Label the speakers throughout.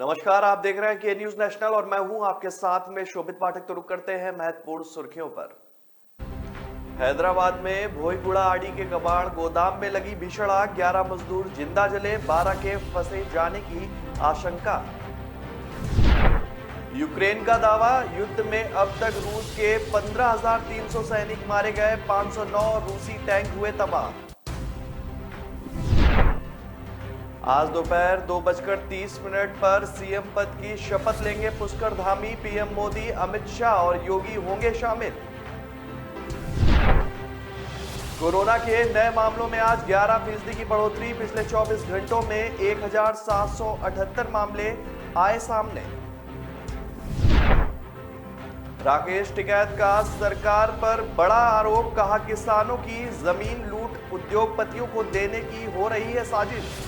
Speaker 1: नमस्कार, आप देख रहे हैं के न्यूज नेशनल और मैं हूं आपके साथ में शोभित पाठक। तो रुक करते हैं महत्वपूर्ण सुर्खियों पर। हैदराबाद में भोईगुड़ा आड़ी के कबाड़ गोदाम में लगी भीषण आग, 11 मजदूर जिंदा जले, 12 के फंसे जाने की आशंका। यूक्रेन का दावा, युद्ध में अब तक रूस के 15,300 सैनिक मारे गए, 509 रूसी टैंक हुए तबाह। आज दोपहर 2:30 पर सीएम पद की शपथ लेंगे पुष्कर धामी, पीएम मोदी, अमित शाह और योगी होंगे शामिल। कोरोना के नए मामलों में आज 11% की बढ़ोतरी, पिछले 24 घंटों में 1,778 मामले आए सामने। राकेश टिकैत का सरकार पर बड़ा आरोप, कहा किसानों की जमीन लूट उद्योगपतियों को देने की हो रही है साजिश।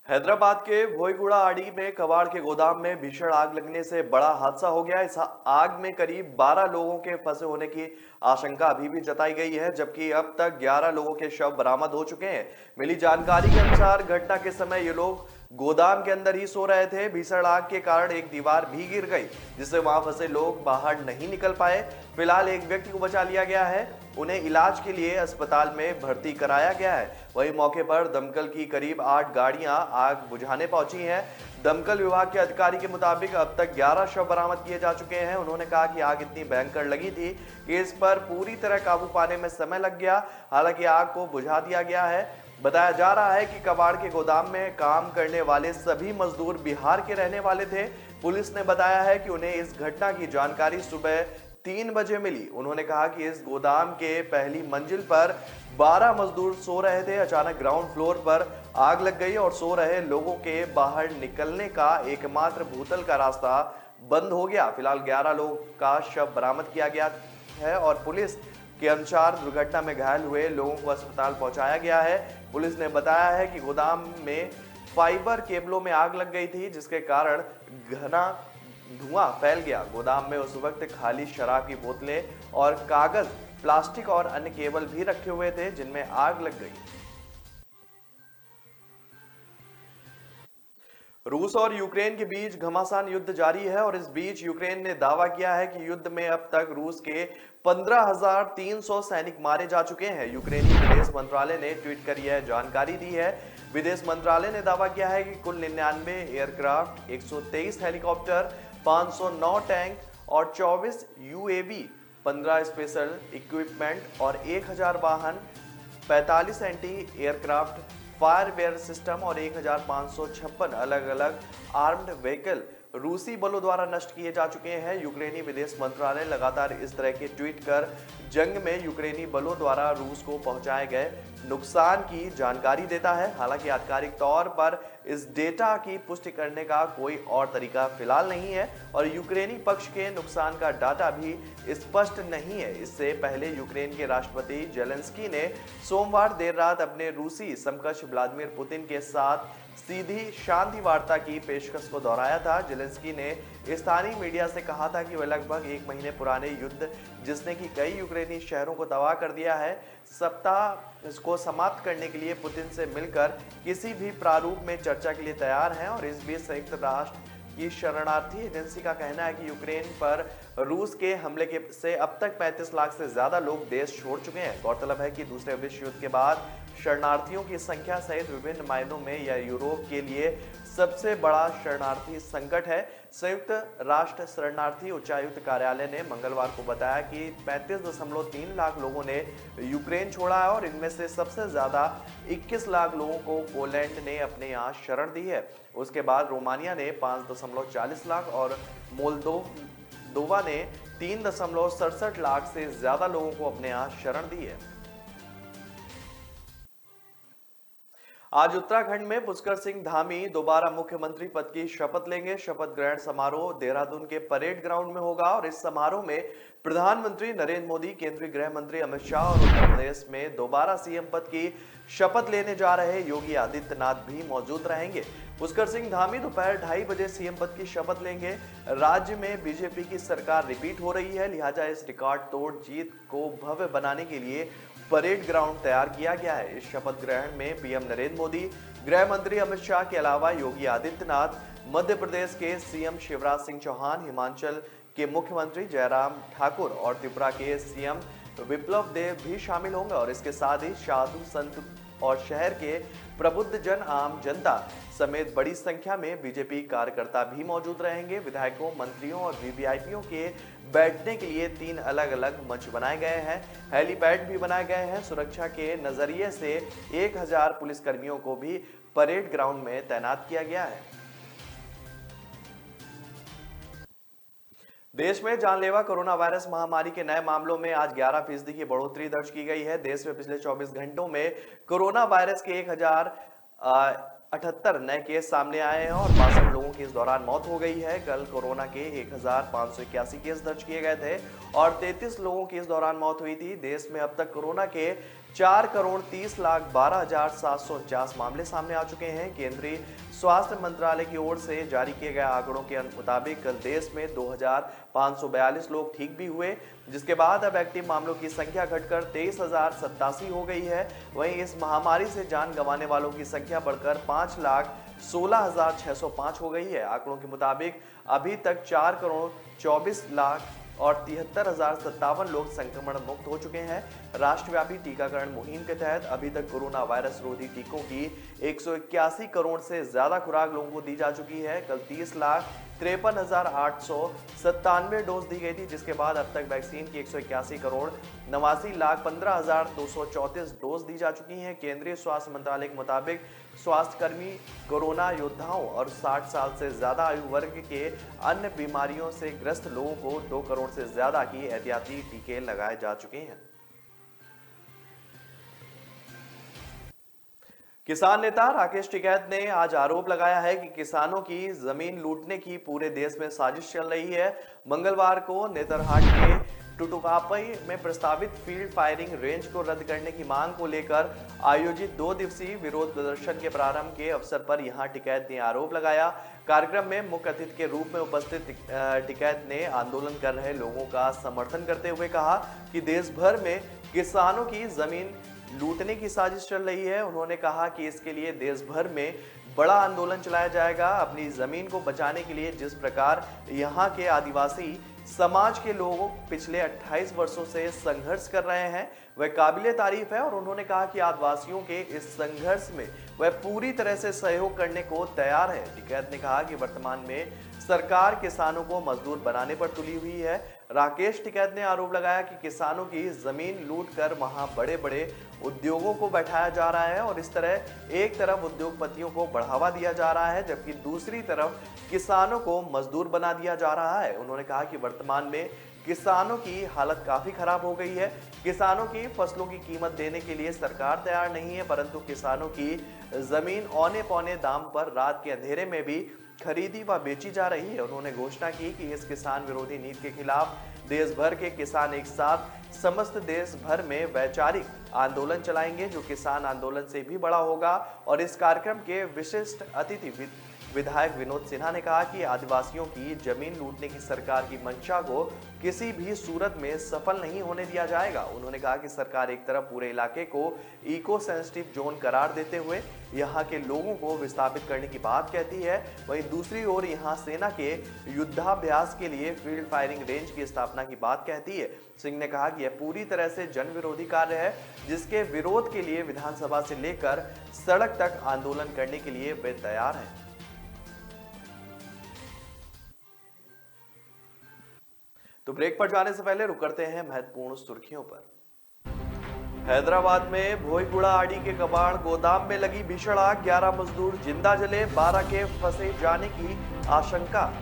Speaker 1: हैदराबाद के भोईगुड़ा आड़ी में कबाड़ के गोदाम में भीषण आग लगने से बड़ा हादसा हो गया। इस आग में करीब 12 लोगों के फंसे होने की आशंका अभी भी जताई गई है, जबकि अब तक 11 लोगों के शव बरामद हो चुके हैं। मिली जानकारी के अनुसार घटना के समय ये लोग गोदाम के अंदर ही सो रहे थे। भीषण आग के कारण एक दीवार भी गिर गई, जिससे वहां फंसे लोग बाहर नहीं निकल पाए। फिलहाल एक व्यक्ति को बचा लिया गया है, उन्हें इलाज के लिए अस्पताल में भर्ती कराया गया है। वहीं मौके पर दमकल की करीब 8 गाड़ियां आग बुझाने पहुंची हैं। दमकल विभाग के अधिकारी के मुताबिक अब तक 11 शव बरामद किए जा चुके हैं। उन्होंने कहा कि आग इतनी भयंकर लगी थी कि इस पर पूरी तरह काबू पाने में समय लग गया। हालांकि आग को बुझा दिया गया है। बताया जा रहा है कि कबाड़ के गोदाम में काम करने वाले सभी मजदूर बिहार के रहने वाले थे। पुलिस ने बताया है कि उन्हें इस घटना की जानकारी सुबह 3 बजे मिली। उन्होंने कहा कि इस गोदाम के पहली मंजिल पर 12 मजदूर सो रहे थे। अचानक ग्राउंड फ्लोर पर आग लग गई और सो रहे लोगों के बाहर निकलने का एकमात्र भूतल का रास्ता बंद हो गया। फिलहाल 11 लोगों का शव बरामद किया गया है और पुलिस के अनुसार दुर्घटना में घायल हुए लोगों को अस्पताल पहुंचाया गया है। पुलिस ने बताया है कि गोदाम में फाइबर केबलों में आग लग गई थी, जिसके कारण घना धुआं फैल गया। गोदाम में उस वक्त खाली शराब की बोतलें और कागज, प्लास्टिक और अन्य केबल भी रखे हुए थे, जिनमें आग लग गई। रूस और यूक्रेन के बीच घमासान युद्ध जारी है और इस बीच यूक्रेन ने दावा किया है कि युद्ध में अब तक रूस के 15,300 सैनिक मारे जा चुके हैं। यूक्रेनी विदेश मंत्रालय ने ट्वीट कर यह जानकारी दी है। विदेश मंत्रालय ने दावा किया है कि कुल 99 एयरक्राफ्ट, 123 हेलीकॉप्टर, 509 टैंक और 24 यूएवी, 15 स्पेशल इक्विपमेंट और 1000 वाहन, 45 एंटी एयरक्राफ्ट फायरवेयर सिस्टम और 1556 अलग अलग आर्म्ड व्हीकल रूसी बलों द्वारा नष्ट किए जा चुके हैं। यूक्रेनी विदेश मंत्रालय लगातार इस तरह के ट्वीट कर जंग में यूक्रेनी बलों द्वारा रूस को पहुंचाए गए नुकसान की जानकारी देता है। हालांकि आधिकारिक तौर पर इस डेटा की पुष्टि करने का कोई और तरीका फिलहाल नहीं है और यूक्रेनी पक्ष के नुकसान का डाटा भी स्पष्ट नहीं है। इससे पहले यूक्रेन के राष्ट्रपति जेलेंस्की ने सोमवार देर रात अपने रूसी समकक्ष व्लादिमीर पुतिन के साथ सीधी शांति वार्ता की पेशकश को दोहराया था। जेलेंस्की ने स्थानीय मीडिया से कहा था कि वह लगभग 1 महीने पुराने युद्ध, जिसने कि कई यूक्रेनी शहरों को तबाह कर दिया है, सप्ताह इसको समाप्त करने के लिए पुतिन से मिलकर किसी भी प्रारूप में चर्चा के लिए तैयार हैं। और इस बीच संयुक्त राष्ट्र की शरणार्थी एजेंसी का कहना है कि यूक्रेन पर रूस के हमले से अब तक 35 लाख से ज्यादा लोग देश छोड़ चुके हैं। गौरतलब है कि दूसरे विश्व युद्ध के बाद शरणार्थियों की संख्या सहित विभिन्न मायनों में यह यूरोप के लिए सबसे बड़ा शरणार्थी संकट है। संयुक्त राष्ट्र शरणार्थी उच्चायुक्त कार्यालय ने मंगलवार को बताया कि 35.3 लाख लोगों ने यूक्रेन छोड़ा है और इनमें से सबसे ज्यादा 21 लाख लोगों को पोलैंड ने अपने यहाँ शरण दी है। उसके बाद रोमानिया ने 5.40 लाख और मोल्दोवा ने 3.67 लाख से ज्यादा लोगों को अपने यहाँ शरण दी है। आज उत्तराखंड में पुष्कर सिंह धामी दोबारा मुख्यमंत्री पद की शपथ लेंगे। शपथ ग्रहण समारोह देहरादून के परेड ग्राउंड में होगा और इस समारोह में प्रधानमंत्री नरेंद्र मोदी, केंद्रीय गृह मंत्री अमित शाह और उत्तर प्रदेश में दोबारा सीएम पद की शपथ लेने जा रहे योगी आदित्यनाथ भी मौजूद रहेंगे। पुष्कर सिंह धामी दोपहर 2:30 बजे सीएम पद की शपथ लेंगे। राज्य में बीजेपी की सरकार रिपीट हो रही है, लिहाजा इस रिकॉर्ड तोड़ जीत को भव्य बनाने के लिए परेड ग्राउंड तैयार किया गया है। इस शपथ ग्रहण में पीएम नरेंद्र मोदी, गृह मंत्री अमित शाह के अलावा योगी आदित्यनाथ, मध्य प्रदेश के सीएम शिवराज सिंह चौहान, हिमाचल के मुख्यमंत्री जयराम ठाकुर और त्रिपुरा के सीएम विप्लव देव भी शामिल होंगे। और इसके साथ ही साधु संत और शहर के प्रबुद्ध जन, आम जनता समेत बड़ी संख्या में बीजेपी कार्यकर्ता भी मौजूद रहेंगे। विधायकों, मंत्रियों और वीवीआईपीओं के बैठने के लिए 3 अलग-अलग मंच बनाए गए हैं। हेलीपैड भी बनाए गए हैं। सुरक्षा के नजरिए से 1000 पुलिसकर्मियों को भी परेड ग्राउंड में तैनात किया गया है। देश में जानलेवा कोरोना वायरस महामारी के नए मामलों में आज 11% की बढ़ोतरी दर्ज की गई है। देश में पिछले 24 घंटों में कोरोना वायरस के 1078 नए केस सामने आए हैं और 62 लोगों की इस दौरान मौत हो गई है। कल कोरोना के 1581 केस दर्ज किए गए थे और 33 लोगों की इस दौरान मौत हुई थी। देश में अब तक कोरोना के 4,30,12,749 मामले सामने आ चुके हैं। केंद्रीय स्वास्थ्य मंत्रालय की ओर से जारी किए गए आंकड़ों के मुताबिक कल देश में 2,542 लोग ठीक भी हुए, जिसके बाद अब एक्टिव मामलों की संख्या घटकर 23,087 हो गई है। वहीं इस महामारी से जान गंवाने वालों की संख्या बढ़कर 5,16,605 हो गई है। आंकड़ों के मुताबिक अभी तक 4,24,00,000 और 73,057 लोग संक्रमण मुक्त हो चुके हैं। राष्ट्रव्यापी टीकाकरण मुहिम के तहत अभी तक कोरोना वायरस रोधी टीकों की 181 करोड़ से ज्यादा खुराक लोगों को दी जा चुकी है। कल 30,53,897 डोज दी गई थी, जिसके बाद अब तक वैक्सीन की 181 करोड़ 89,15,234 डोज दी जा चुकी हैं। केंद्रीय स्वास्थ्य मंत्रालय के मुताबिक स्वास्थ्यकर्मी कोरोना योद्धाओं और 60 साल से ज्यादा आयु वर्ग के अन्य बीमारियों से ग्रस्त लोगों को 2 करोड़ से ज्यादा की एहतियाती टीके लगाए जा चुके हैं। किसान नेता राकेश टिकैत ने आज आरोप लगाया है कि किसानों की जमीन लूटने की पूरे देश में साजिश चल रही है। मंगलवार को नेतरहाट के टुटुकापई में प्रस्तावित फील्ड फायरिंग रेंज को रद्द करने की मांग को लेकर आयोजित 2 दिवसीय विरोध प्रदर्शन के प्रारंभ के अवसर पर यहां टिकैत ने आरोप लगाया। कार्यक्रम में मुख्य अतिथि के रूप में उपस्थित टिकैत ने आंदोलन कर रहे लोगों का समर्थन करते हुए कहा कि देश भर में किसानों की जमीन लूटने की साजिश चल रही है। उन्होंने कहा कि इसके लिए देश भर में बड़ा आंदोलन चलाया जाएगा। अपनी जमीन को बचाने के लिए जिस प्रकार यहाँ के आदिवासी समाज के लोग पिछले 28 वर्षों से संघर्ष कर रहे हैं, वह काबिले तारीफ है। और उन्होंने कहा कि आदिवासियों के इस संघर्ष में वह पूरी तरह से सहयोग करने को तैयार है। टिकैत ने कहा कि वर्तमान में सरकार किसानों को मजदूर बनाने पर तुली हुई है। राकेश टिकैत ने आरोप लगाया कि किसानों की जमीन लूटकर वहां बड़े बड़े उद्योगों को बैठाया जा रहा है और इस तरह एक तरफ उद्योगपतियों को बढ़ावा दिया जा रहा है, जबकि दूसरी तरफ किसानों को मजदूर बना दिया जा रहा है। उन्होंने कहा कि वर्तमान में किसानों की हालत काफी खराब हो गई है। किसानों की फसलों की कीमत देने के लिए सरकार तैयार नहीं है, परंतु किसानों की जमीन औने पौने दाम पर रात के अंधेरे में भी खरीदी व बेची जा रही है। उन्होंने घोषणा की कि इस किसान विरोधी नीति के खिलाफ देश भर के किसान एक साथ समस्त देश भर में वैचारिक आंदोलन चलाएंगे, जो किसान आंदोलन से भी बड़ा होगा। और इस कार्यक्रम के विशिष्ट अतिथि विधायक विनोद सिन्हा ने कहा कि आदिवासियों की जमीन लूटने की सरकार की मंशा को किसी भी सूरत में सफल नहीं होने दिया जाएगा। उन्होंने कहा कि सरकार एक तरफ पूरे इलाके को इको सेंसिटिव जोन करार देते हुए यहाँ के लोगों को विस्थापित करने की बात कहती है, वहीं दूसरी ओर यहाँ सेना के युद्धाभ्यास के लिए फील्ड फायरिंग रेंज की स्थापना की बात कहती है। सिंह ने कहा कि यह पूरी तरह से जन विरोधी कार्य है, जिसके विरोध के लिए विधानसभा से लेकर सड़क तक आंदोलन करने के लिए वे तैयार हैं। तो ब्रेक पर जाने से पहले रुक करते हैं महत्वपूर्ण सुर्खियों पर। हैदराबाद में भोईगुड़ा आड़ी के कबाड़ गोदाम में लगी भीषण आग, 11 मजदूर जिंदा जले, 12 के फंसे जाने की आशंका।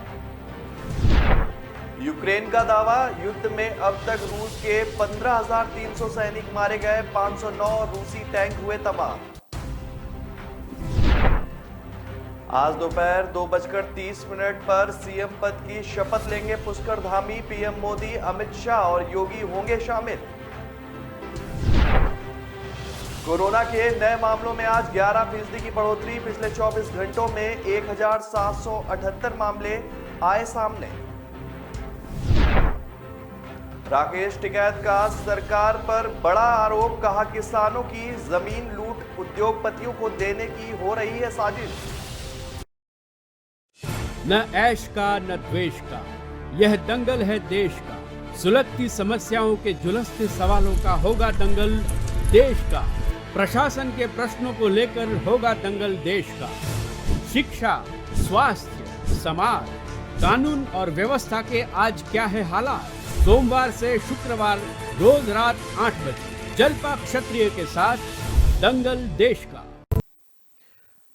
Speaker 1: यूक्रेन का दावा, युद्ध में अब तक रूस के 15,300 सैनिक मारे गए, 509 रूसी टैंक हुए तबाह। आज दोपहर 2:30 पर सीएम पद की शपथ लेंगे पुष्कर धामी। पीएम मोदी, अमित शाह और योगी होंगे शामिल। कोरोना के नए मामलों में आज 11% की बढ़ोतरी, पिछले 24 घंटों में 1,778 मामले आए सामने। राकेश टिकैत का सरकार पर बड़ा आरोप, कहा किसानों की जमीन लूट उद्योगपतियों को देने की हो रही है साजिश।
Speaker 2: न ऐश का न द्वेष का, यह दंगल है देश का। सुलगती समस्याओं के जुलसते सवालों का होगा दंगल देश का। प्रशासन के प्रश्नों को लेकर होगा दंगल देश का। शिक्षा, स्वास्थ्य, समाज, कानून और व्यवस्था के आज क्या है हालात। सोमवार से शुक्रवार रोज रात 8 बजे जलपा क्षत्रिय के साथ दंगल देश का।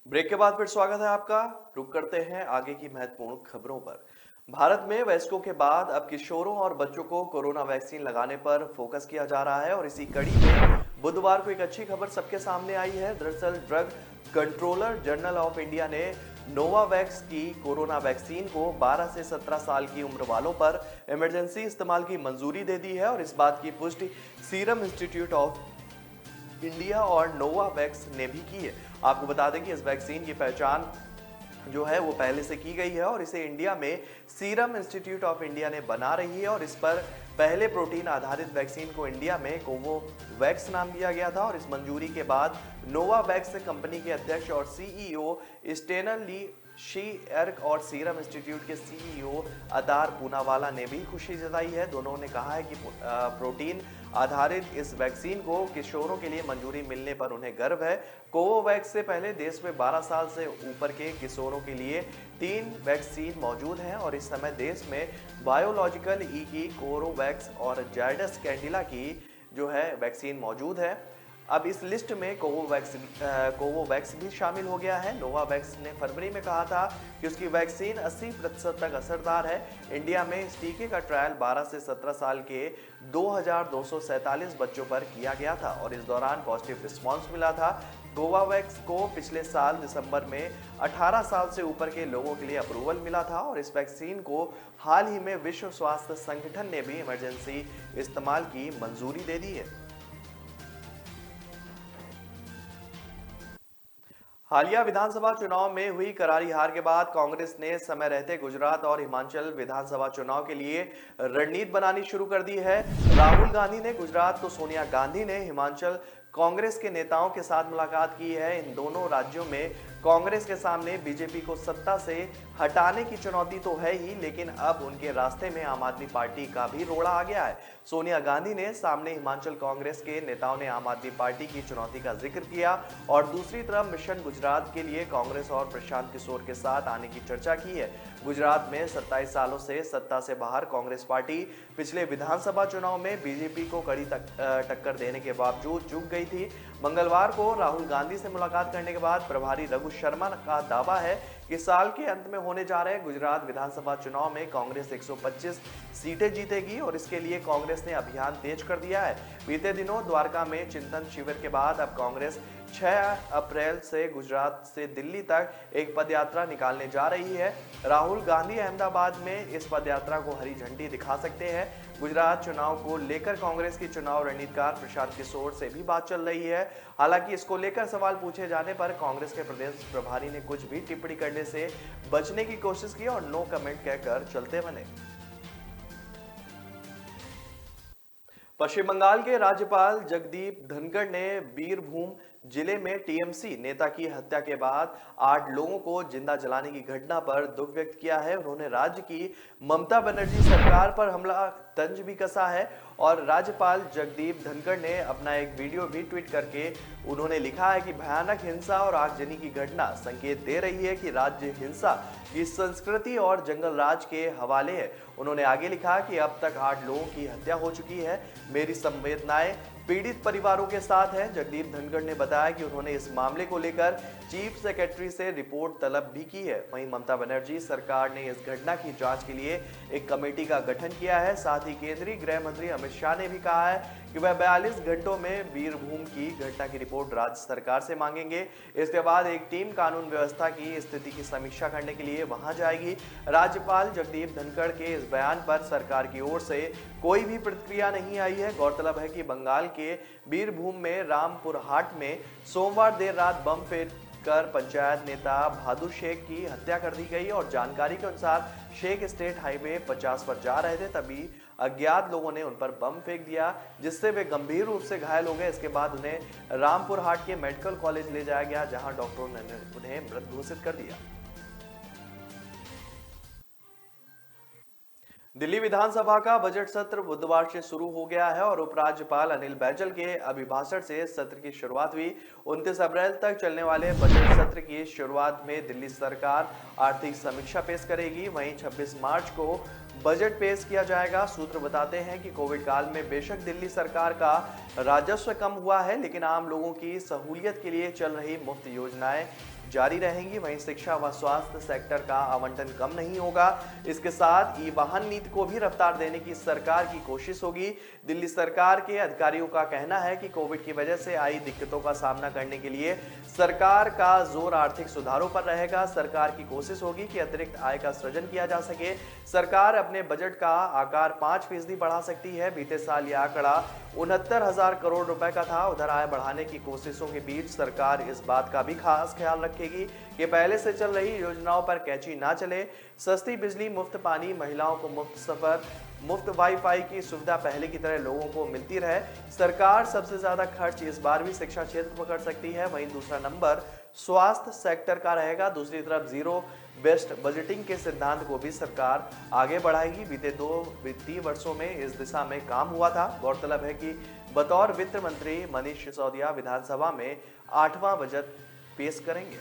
Speaker 1: ब्रेक के बाद फिर स्वागत है आपका। रुक करते हैं आगे की महत्वपूर्ण खबरों पर। भारत में वयस्कों के बाद अब किशोरों और बच्चों को कोरोना वैक्सीन लगाने पर फोकस किया जा रहा है और इसी कड़ी में बुधवार को एक अच्छी खबर सबके सामने आई है। दरअसल drug controller general of India ने नोवावैक्स की कोरोना वैक्सीन को 12 से 17 साल की उम्र वालों पर इमरजेंसी इस्तेमाल की मंजूरी दे दी है और इस बात की पुष्टि सीरम इंस्टीट्यूट ऑफ इंडिया और नोवावैक्स ने भी की है। आपको बता दें कि इस वैक्सीन की पहचान जो है वो पहले से की गई है और इसे इंडिया में सीरम इंस्टीट्यूट ऑफ इंडिया ने बना रही है और इस पर पहले प्रोटीन आधारित वैक्सीन को इंडिया में कोवोवैक्स नाम दिया गया था और इस मंजूरी के बाद नोवावैक्स कंपनी के अध्यक्ष और सीईओ स्टेनर ली शी-एर्क और सीरम इंस्टीट्यूट के सीईओ अदार पूनावाला ने भी खुशी जताई है। दोनों ने कहा है कि प्रोटीन आधारित इस वैक्सीन को किशोरों के लिए मंजूरी मिलने पर उन्हें गर्व है। कोवोवैक्स से पहले देश में 12 साल से ऊपर के किशोरों के लिए 3 वैक्सीन मौजूद हैं और इस समय देश में बायोलॉजिकल ई की कोरोवैक्स और जायडस कैंडिला की जो है वैक्सीन मौजूद है। अब इस लिस्ट में कोवोवैक्स भी शामिल हो गया है। नोवावैक्स ने फरवरी में कहा था कि उसकी वैक्सीन 80% तक असरदार है। इंडिया में इस टीके का ट्रायल 12 से 17 साल के 2247 बच्चों पर किया गया था और इस दौरान पॉजिटिव रिस्पांस मिला था। कोवोवैक्स को पिछले साल दिसंबर में 18 साल से ऊपर के लोगों के लिए अप्रूवल मिला था और इस वैक्सीन को हाल ही में विश्व स्वास्थ्य संगठन ने भी इमरजेंसी इस्तेमाल की मंजूरी दे दी है। हालिया विधानसभा चुनाव में हुई करारी हार के बाद कांग्रेस ने समय रहते गुजरात और हिमाचल विधानसभा चुनाव के लिए रणनीति बनानी शुरू कर दी है। राहुल गांधी ने गुजरात तो सोनिया गांधी ने हिमाचल कांग्रेस के नेताओं के साथ मुलाकात की है। इन दोनों राज्यों में कांग्रेस के सामने बीजेपी को सत्ता से हटाने की चुनौती तो है ही, लेकिन अब उनके रास्ते में आम आदमी पार्टी का भी रोड़ा आ गया है। सोनिया गांधी ने सामने हिमाचल कांग्रेस के नेताओं ने आम आदमी पार्टी की चुनौती का जिक्र किया और दूसरी तरफ मिशन गुजरात के लिए कांग्रेस और प्रशांत किशोर के साथ आने की चर्चा की है। गुजरात में 27 सालों से सत्ता से बाहर कांग्रेस पार्टी पिछले विधानसभा चुनाव में बीजेपी को कड़ी टक्कर देने के बावजूद चूक गई थी। मंगलवार को राहुल गांधी से मुलाकात करने के बाद प्रभारी रघु शर्मा का दावा है कि साल के अंत में होने जा रहे गुजरात विधानसभा चुनाव में कांग्रेस 125 सीटें जीतेगी और इसके लिए कांग्रेस ने अभियान तेज कर दिया है। बीते दिनों द्वारका में चिंतन शिविर के बाद अब कांग्रेस 6 अप्रैल से गुजरात से दिल्ली तक एक पदयात्रा निकालने जा रही है। राहुल गांधी अहमदाबाद में इस पदयात्रा को हरी झंडी दिखा सकते हैं। गुजरात चुनाव को लेकर कांग्रेस की चुनाव रणनीतिकार प्रशांत किशोर से भी बात चल रही है। हालांकि इसको लेकर सवाल पूछे जाने पर कांग्रेस के प्रदेश प्रभारी ने कुछ भी टिप्पणी करने से बचने की कोशिश की और नो कमेंट कहकर चलते बने। पश्चिम बंगाल के राज्यपाल जगदीप धनखड़ ने बीरभूम जिले में टीएमसी नेता की हत्या के बाद 8 लोगों को जिंदा जलाने की घटना पर दुख व्यक्त किया है। उन्होंने राज्य की ममता बनर्जी सरकार पर हमला तंज भी कसा है और राज्यपाल जगदीप धनखड़ ने अपना एक वीडियो भी ट्वीट करके उन्होंने लिखा है कि भयानक हिंसा और आगजनी की घटना संकेत दे रही है कि राज्य हिंसा की संस्कृति और जंगल राज के हवाले है। उन्होंने आगे लिखा कि अब तक 8 लोगों की हत्या हो चुकी है। मेरी संवेदनाएं पीड़ित परिवारों के साथ है। जगदीप धनखड़ ने बताया कि उन्होंने इस मामले को लेकर चीफ सेक्रेटरी से रिपोर्ट तलब भी की है। वहीं ममता बनर्जी सरकार ने इस घटना की जांच के लिए एक कमेटी का गठन किया है। साथ ही केंद्रीय गृह मंत्री अमित शाह ने भी कहा है कि वह 42 घंटों में बीरभूम की घटना की रिपोर्ट राज्य सरकार से मांगेंगे। इसके बाद एक टीम कानून व्यवस्था की स्थिति की समीक्षा करने के लिए वहां जाएगी। राज्यपाल जगदीप धनखड़ के इस बयान पर सरकार की ओर से कोई भी प्रतिक्रिया नहीं आई है। गौरतलब है कि बंगाल के बीरभूम में रामपुर हाट में सोमवार देर रात बम कर पंचायत नेता भादु शेख की हत्या कर दी गई और जानकारी के अनुसार शेख स्टेट हाईवे 50 पर जा रहे थे, तभी अज्ञात लोगों ने उन पर बम फेंक दिया, जिससे वे गंभीर रूप से घायल हो गए। इसके बाद उन्हें रामपुर हाट के मेडिकल कॉलेज ले जाया गया, जहां डॉक्टरों ने उन्हें मृत घोषित कर दिया। दिल्ली विधानसभा का बजट सत्र बुधवार से शुरू हो गया है और उपराज्यपाल अनिल बैजल के अभिभाषण से सत्र की शुरुआत हुई। 29 अप्रैल तक चलने वाले बजट सत्र की शुरुआत में दिल्ली सरकार आर्थिक समीक्षा पेश करेगी। वहीं 26 मार्च को बजट पेश किया जाएगा। सूत्र बताते हैं कि कोविड काल में बेशक दिल्ली सरकार का राजस्व कम हुआ है, लेकिन आम लोगों की सहूलियत के लिए चल रही मुफ्त योजनाएं जारी रहेंगी। वहीं शिक्षा व स्वास्थ्य सेक्टर का आवंटन कम नहीं होगा। इसके साथ ई वाहन नीति को भी रफ्तार देने की सरकार की कोशिश होगी। दिल्ली सरकार के अधिकारियों का कहना है कि कोविड की वजह से आई दिक्कतों का सामना करने के लिए सरकार का जोर आर्थिक सुधारों पर रहेगा। सरकार की कोशिश होगी कि अतिरिक्त आय का सृजन किया जा सके। सरकार अपने बजट का आकार 5% बढ़ा सकती है। बीते साल यह आंकड़ा 69,000 करोड़ रुपए का था। उधर आय बढ़ाने की कोशिशों के बीच सरकार इस बात का भी खास ख्याल रखेगी कि पहले से चल रही योजनाओं पर कैंची ना चले। सस्ती बिजली, मुफ्त पानी, महिलाओं को मुफ्त सफर, मुफ्त वाईफाई की सुविधा पहले की तरह लोगों को मिलती रहे। सरकार सबसे ज्यादा खर्च इस बार भी शिक्षा क्षेत्र पर कर सकती है। वहीं दूसरा नंबर स्वास्थ्य सेक्टर का रहेगा। दूसरी तरफ जीरो बेस्ट बजटिंग के सिद्धांत को भी सरकार आगे बढ़ाएगी। बीते 2 वित्तीय वर्षों में इस दिशा में काम हुआ था। गौरतलब है कि बतौर वित्त मंत्री मनीष सिसोदिया विधानसभा में 8वां बजट पेश करेंगे।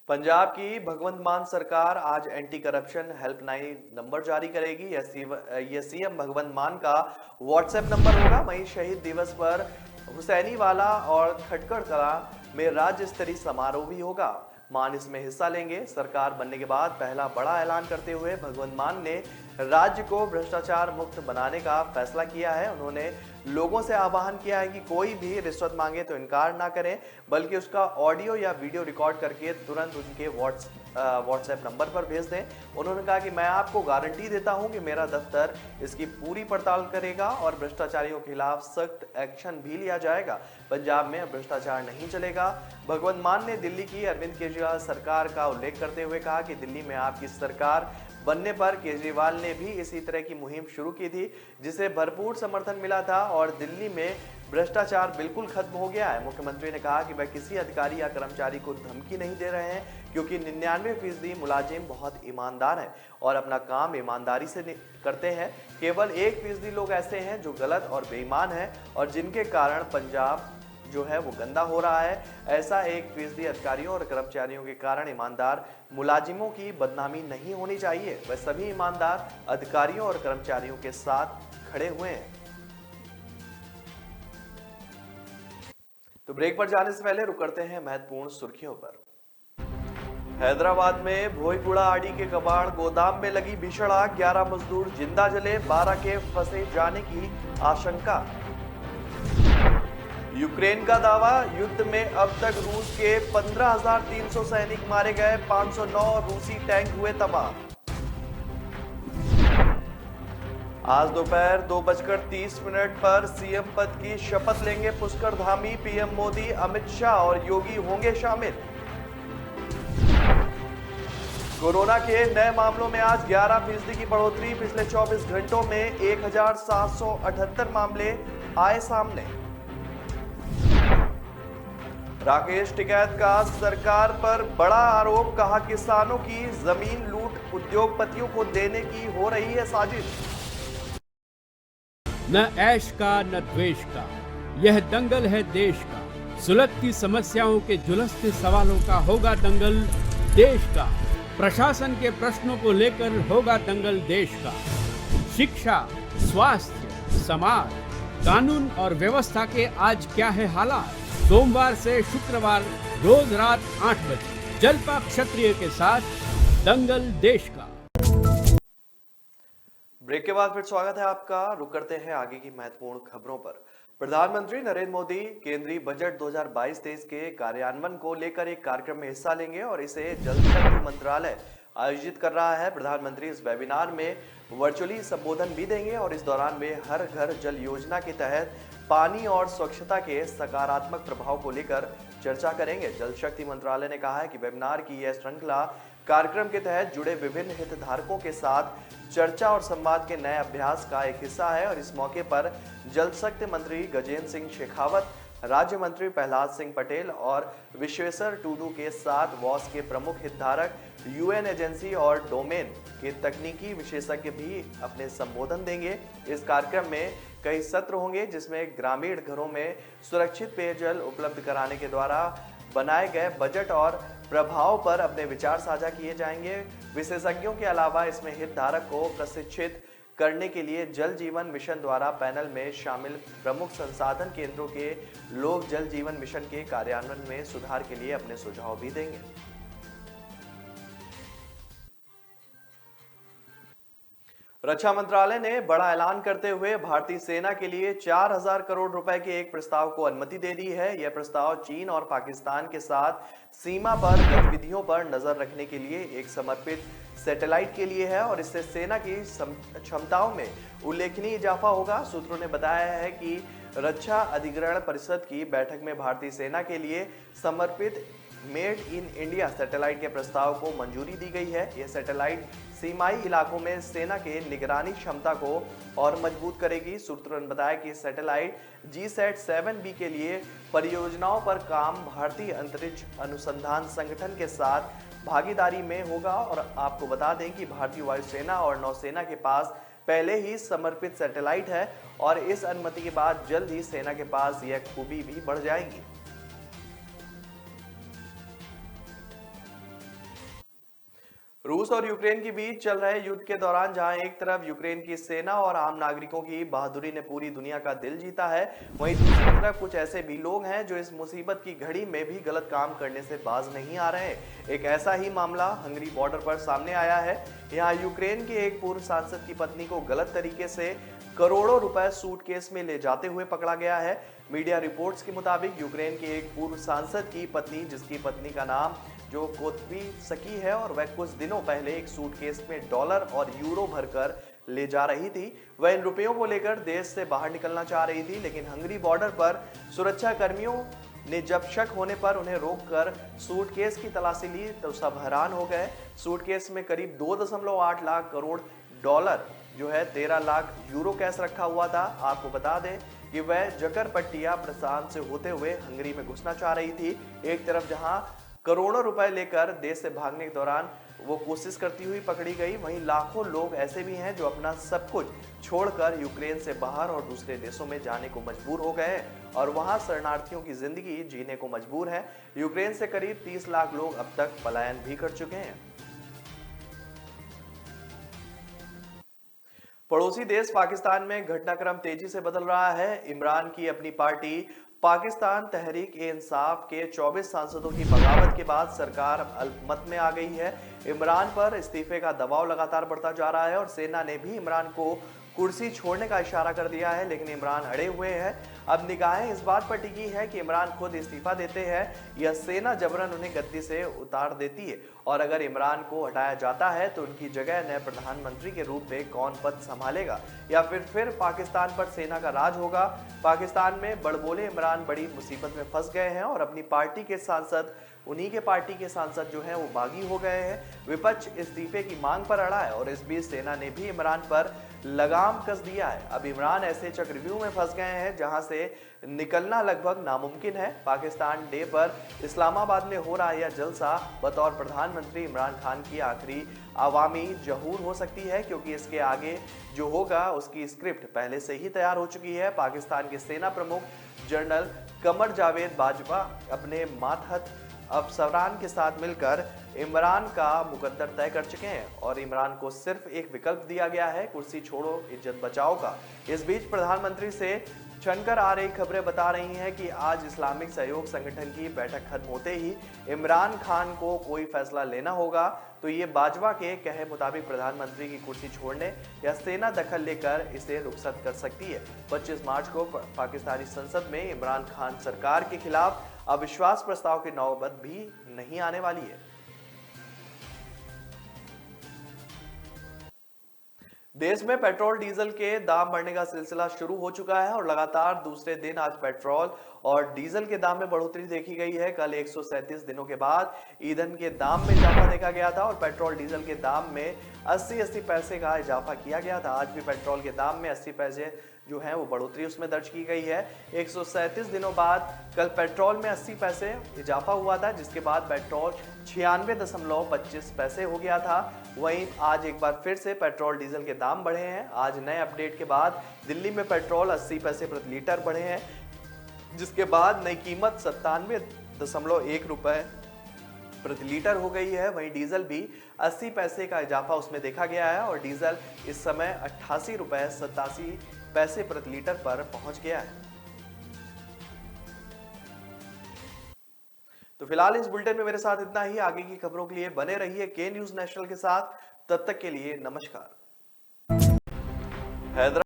Speaker 1: पंजाब की भगवंत मान सरकार आज एंटी करप्शन हेल्पलाइन नंबर जारी करेगी। यह सीएम भगवंत मान का व्हाट्सएप नंबर होगा। वहीं शहीद दिवस पर हुसैनीवाला और खटकड़ कला में राज्य स्तरीय समारोह भी होगा। मान इसमें हिस्सा लेंगे। सरकार बनने के बाद पहला बड़ा ऐलान करते हुए भगवंत मान ने राज्य को भ्रष्टाचार मुक्त बनाने का फैसला किया है। उन्होंने लोगों से आह्वान किया है कि कोई भी रिश्वत मांगे तो इनकार ना करें, बल्कि उसका ऑडियो या वीडियो रिकॉर्ड करके तुरंत उनके व्हाट्सएप नंबर पर भेज दें। उन्होंने कहा कि मैं आपको गारंटी देता हूं कि मेरा दफ्तर इसकी पूरी पड़ताल करेगा और भ्रष्टाचारियों के खिलाफ सख्त एक्शन भी लिया जाएगा। पंजाब में भ्रष्टाचार नहीं चलेगा। भगवंत मान ने दिल्ली की अरविंद केजरीवाल सरकार का उल्लेख करते हुए कहा कि दिल्ली में आपकी सरकार बनने पर केजरीवाल ने भी इसी तरह की मुहिम शुरू की थी, जिसे भरपूर समर्थन मिला था और दिल्ली में भ्रष्टाचार बिल्कुल खत्म हो गया है। मुख्यमंत्री ने कहा कि वह किसी अधिकारी या कर्मचारी को धमकी नहीं दे रहे हैं, क्योंकि 99% मुलाजिम बहुत ईमानदार हैं और अपना काम ईमानदारी से करते हैं। केवल 1% लोग ऐसे हैं जो गलत और बेईमान हैं और जिनके कारण पंजाब जो है वो गंदा हो रहा है। ऐसा 1% अधिकारियों और कर्मचारियों के कारण ईमानदार मुलाजिमों की बदनामी नहीं होनी चाहिए। वह सभी ईमानदार अधिकारियों और कर्मचारियों के साथ खड़े हुए हैं। तो ब्रेक पर जाने से पहले रुक करते हैं महत्वपूर्ण सुर्खियों पर। हैदराबाद में भोईगुड़ा आड़ी के कबाड़ गोदाम में लगी भीषण आग, 11 मजदूर जिंदा जले, 12 के फंसे जाने की आशंका। यूक्रेन का दावा, युद्ध में अब तक रूस के 15,300 सैनिक मारे गए, 509 रूसी टैंक हुए तबाह। आज दोपहर 2:30 पर सीएम पद की शपथ लेंगे पुष्कर धामी। पीएम मोदी, अमित शाह और योगी होंगे शामिल। कोरोना के नए मामलों में आज 11% की बढ़ोतरी। पिछले 24 घंटों में 1,778 मामले आए सामने। राकेश टिकैत का सरकार पर बड़ा आरोप, कहा किसानों की जमीन लूट उद्योगपतियों को देने की हो रही है साजिश।
Speaker 2: न ऐश का न द्वेष का, यह दंगल है देश का। सुलगती समस्याओं के जुलसते सवालों का होगा दंगल देश का। प्रशासन के प्रश्नों को लेकर होगा दंगल देश का। शिक्षा, स्वास्थ्य, समाज, कानून और व्यवस्था के आज क्या है हालात। सोमवार से शुक्रवार रोज रात 8 बजे जलपा क्षत्रिय के साथ दंगल देश का।
Speaker 1: ब्रेक के बाद फिर स्वागत है आपका। रुक करते हैं आगे की महत्वपूर्ण खबरों पर। प्रधानमंत्री नरेंद्र मोदी केंद्रीय बजट 2022-23 के कार्यान्वयन को लेकर एक कार्यक्रम में हिस्सा लेंगे और इसे जल शक्ति मंत्रालय आयोजित कर रहा है। प्रधानमंत्री इस वेबिनार में वर्चुअली संबोधन भी देंगे और इस दौरान वे हर घर जल योजना के तहत पानी और स्वच्छता के सकारात्मक प्रभाव को लेकर चर्चा करेंगे। जल शक्ति मंत्रालय ने कहा है कि वेबिनार की यह श्रृंखला कार्यक्रम के तहत जुड़े विभिन्न हितधारकों के साथ चर्चा और संवाद के नए अभ्यास का एक हिस्सा है और इस मौके पर जल शक्ति मंत्री गजेंद्र सिंह शेखावत, राज्य मंत्री प्रहलाद सिंह पटेल और विश्वेश्वर टूडू के साथ वॉस के प्रमुख हितधारक, यूएन एजेंसी और डोमेन के तकनीकी विशेषज्ञ भी अपने संबोधन देंगे। इस कार्यक्रम में कई सत्र होंगे जिसमें ग्रामीण घरों में सुरक्षित पेयजल उपलब्ध कराने के द्वारा बनाए गए बजट और प्रभाव पर अपने विचार साझा किए जाएंगे। विशेषज्ञों के अलावा इसमें हितधारक को प्रशिक्षित करने के लिए जल जीवन मिशन द्वारा पैनल में शामिल प्रमुख संसाधन केंद्रों के लोग जल जीवन मिशन के कार्यान्वयन में सुधार के लिए अपने सुझाव भी देंगे। रक्षा मंत्रालय ने बड़ा ऐलान करते हुए भारतीय सेना के लिए 4000 करोड़ रुपए के एक प्रस्ताव को अनुमति दे दी है। यह प्रस्ताव चीन और पाकिस्तान के साथ सीमा पर गतिविधियों पर नजर रखने के लिए एक समर्पित सैटेलाइट के लिए है और इससे सेना की क्षमताओं में उल्लेखनीय इजाफा होगा। सूत्रों ने बताया है कि रक्षा अधिग्रहण परिषद की बैठक में भारतीय सेना के लिए समर्पित मेड इन इंडिया सैटेलाइट के प्रस्ताव को मंजूरी दी गई है। यह सैटेलाइट सीमाई इलाकों में सेना के निगरानी क्षमता को और मजबूत करेगी। सूत्रों ने बताया कि सैटेलाइट GSAT-7B के लिए परियोजनाओं पर काम भारतीय अंतरिक्ष अनुसंधान संगठन के साथ भागीदारी में होगा और आपको बता दें कि भारतीय वायुसेना और नौसेना के पास पहले ही समर्पित सैटेलाइट है और इस अनुमति के बाद जल्द ही सेना के पास यह खूबी भी बढ़ जाएगी। रूस और यूक्रेन के बीच चल रहे युद्ध के दौरान जहां एक तरफ यूक्रेन की सेना और आम नागरिकों की बहादुरी ने पूरी दुनिया का दिल जीता है, वहीं दूसरी तरफ कुछ ऐसे भी लोग हैं जो इस मुसीबत की घड़ी में भी गलत काम करने से बाज नहीं आ रहे। एक ऐसा ही मामला हंगरी बॉर्डर पर सामने आया है। यहाँ यूक्रेन के एक पूर्व सांसद की पत्नी को गलत तरीके से करोड़ों रुपए सूटकेस में ले जाते हुए पकड़ा गया है। मीडिया रिपोर्ट्स के मुताबिक यूक्रेन के एक पूर्व सांसद की पत्नी, जिसकी पत्नी का नाम जो कोत्वी सकी है, और वह कुछ दिनों पहले एक सूटकेस में डॉलर और यूरो भरकर ले जा रही थी। वह इन रुपयों को लेकर देश से बाहर निकलना चाह रही थी, लेकिन हंगरी बॉर्डर पर सुरक्षा कर्मियों ने जब शक होने पर उन्हें रोककर सूटकेस की तलाशी ली तो सब हैरान हो गए। सूटकेस में करीब 2.8 लाख करोड़ डॉलर जो है 13 लाख यूरो कैश रखा हुआ था। आपको बता दें कि वह जकरपट्टिया प्रशांत से होते हुए हंगरी में घुसना चाह रही थी। एक तरफ जहां करोड़ों रुपए लेकर देश से भागने के दौरान वो कोशिश करती हुई पकड़ी गई, वहीं लाखों लोग ऐसे भी हैं जो अपना सब कुछ छोड़कर यूक्रेन से बाहर और दूसरे देशों में जाने को मजबूर हो गए और वहां शरणार्थियों की जिंदगी जीने को मजबूर हैं। यूक्रेन से करीब 30 लाख लोग अब तक पलायन भी कर चुके हैं। पड़ोसी देश पाकिस्तान में घटनाक्रम तेजी से बदल रहा है। इमरान की अपनी पार्टी पाकिस्तान तहरीक-ए-इंसाफ के 24 सांसदों की बगावत के बाद सरकार अल्पमत में आ गई है। इमरान पर इस्तीफे का दबाव लगातार बढ़ता जा रहा है और सेना ने भी इमरान को कुर्सी छोड़ने का इशारा कर दिया है, लेकिन इमरान अड़े हुए हैं। अब निगाहें इस बात पर टिकी है कि इमरान खुद इस्तीफा देते हैं या सेना जबरन उन्हें गद्दी से उतार देती है, और अगर इमरान को हटाया जाता है तो उनकी जगह नए प्रधानमंत्री के रूप में कौन पद संभालेगा, या फिर पाकिस्तान पर सेना का राज होगा। पाकिस्तान में बड़बोले इमरान बड़ी मुसीबत में फंस गए हैं और अपनी पार्टी के सांसद, उन्हीं के पार्टी के सांसद जो हैं वो बागी हो गए हैं। विपक्ष इस्तीफे की मांग पर अड़ा है और इस बीच सेना ने भी इमरान पर लगाम कस दिया है। अब इमरान ऐसे चक्रव्यूह में फंस गए हैं जहां से निकलना लगभग नामुमकिन है। पाकिस्तान डे पर इस्लामाबाद में हो रहा यह जलसा बतौर प्रधानमंत्री इमरान खान की आखिरी अवामी जहूर हो सकती है, क्योंकि इसके आगे जो होगा उसकी स्क्रिप्ट पहले से ही तैयार हो चुकी है। पाकिस्तान के सेना प्रमुख जनरल कमर जावेद बाजवा अपने मातहत अफसरान के साथ मिलकर इमरान का मुकद्दर तय कर चुके हैं और इमरान को सिर्फ एक विकल्प दिया गया है, कुर्सी छोड़ो इज्जत बचाओ का। इस बीच प्रधानमंत्री से छनकर आ रही खबरें बता रही हैं कि आज इस्लामिक सहयोग संगठन की बैठक खत्म होते ही इमरान खान को कोई फैसला लेना होगा, तो ये बाजवा के कहे मुताबिक प्रधानमंत्री की कुर्सी छोड़ने या सेना दखल लेकर इसे रुखसत कर सकती है। 25 मार्च को पाकिस्तानी संसद में इमरान खान सरकार के खिलाफ अविश्वास प्रस्ताव की नौबत भी नहीं आने वाली है। देश में पेट्रोल डीजल के दाम बढ़ने का सिलसिला शुरू हो चुका है और लगातार दूसरे दिन आज पेट्रोल और डीजल के दाम में बढ़ोतरी देखी गई है। कल 137 दिनों के बाद ईंधन के दाम में इजाफा देखा गया था और पेट्रोल डीजल के दाम में 80-80 पैसे का इजाफा किया गया था। आज भी पेट्रोल के दाम में 80 पैसे जो है वो बढ़ोतरी उसमें दर्ज की गई है। 137 दिनों बाद कल पेट्रोल में 80 पैसे इजाफा हुआ था, जिसके बाद पेट्रोल 96.25 पैसे हो गया था। वहीं आज एक बार फिर से पेट्रोल डीजल के दाम बढ़े हैं। आज नए अपडेट के बाद दिल्ली में पेट्रोल 80 पैसे प्रति लीटर बढ़े हैं, जिसके बाद नई कीमत 97.1 रुपए प्रति लीटर हो गई है। वहीं डीजल भी 80 पैसे का इजाफा उसमें देखा गया है और डीजल इस समय 88.87 पैसे प्रति लीटर पर पहुंच गया है। तो फिलहाल इस बुलेटिन में मेरे साथ इतना ही। आगे की खबरों के लिए बने रहिए के न्यूज नेशनल के साथ। तब तक के लिए नमस्कार।